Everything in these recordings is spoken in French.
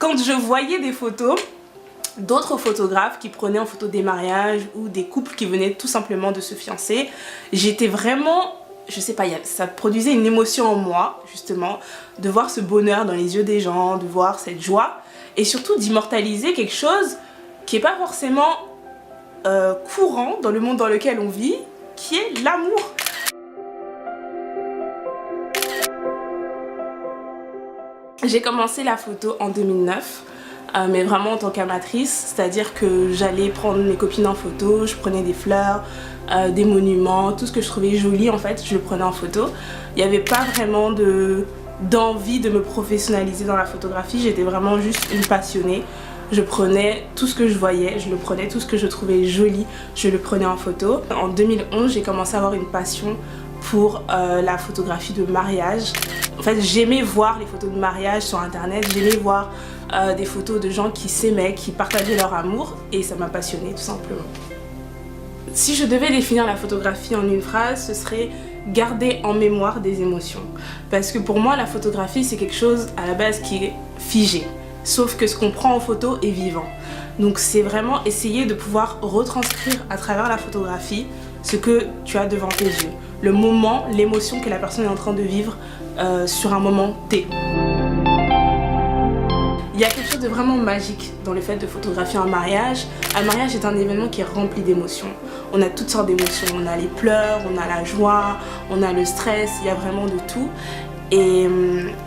quand je voyais des photos d'autres photographes qui prenaient en photo des mariages ou des couples qui venaient tout simplement de se fiancer, j'étais vraiment, je sais pas, ça produisait une émotion en moi justement, de voir ce bonheur dans les yeux des gens, de voir cette joie et surtout d'immortaliser quelque chose qui n'est pas forcément courant dans le monde dans lequel on vit, qui est l'amour. J'ai commencé la photo en 2009. Mais vraiment en tant qu'amatrice, c'est-à-dire que j'allais prendre mes copines en photo, je prenais des fleurs, des monuments, tout ce que je trouvais joli en fait, je le prenais en photo. Il n'y avait pas vraiment d'envie de me professionnaliser dans la photographie, j'étais vraiment juste une passionnée. Je prenais tout ce que je voyais, je le prenais, tout ce que je trouvais joli, je le prenais en photo. En 2011, j'ai commencé à avoir une passion pour la photographie de mariage. En fait, j'aimais voir les photos de mariage sur internet, j'aimais voir des photos de gens qui s'aimaient, qui partageaient leur amour et ça m'a passionnée tout simplement. Si je devais définir la photographie en une phrase, ce serait garder en mémoire des émotions. Parce que pour moi, la photographie, c'est quelque chose à la base qui est figé. Sauf que ce qu'on prend en photo est vivant. Donc c'est vraiment essayer de pouvoir retranscrire à travers la photographie ce que tu as devant tes yeux. Le moment, l'émotion que la personne est en train de vivre sur un moment T. Il y a quelque chose de vraiment magique dans le fait de photographier un mariage. Un mariage est un événement qui est rempli d'émotions. On a toutes sortes d'émotions. On a les pleurs, on a la joie, on a le stress, il y a vraiment de tout. Et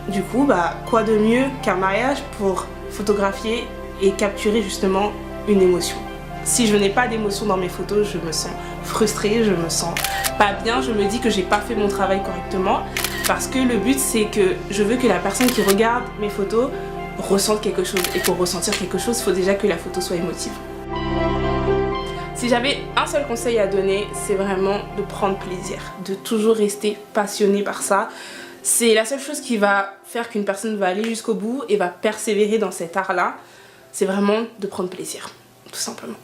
du coup, quoi de mieux qu'un mariage pour photographier et capturer justement une émotion. Si je n'ai pas d'émotion dans mes photos, je me sens frustrée, je me sens pas bien, je me dis que j'ai pas fait mon travail correctement. Parce que le but, c'est que je veux que la personne qui regarde mes photos ressente quelque chose. Et pour ressentir quelque chose, il faut déjà que la photo soit émotive. Si j'avais un seul conseil à donner, c'est vraiment de prendre plaisir, de toujours rester passionné par ça. C'est la seule chose qui va faire qu'une personne va aller jusqu'au bout et va persévérer dans cet art-là. C'est vraiment de prendre plaisir, tout simplement.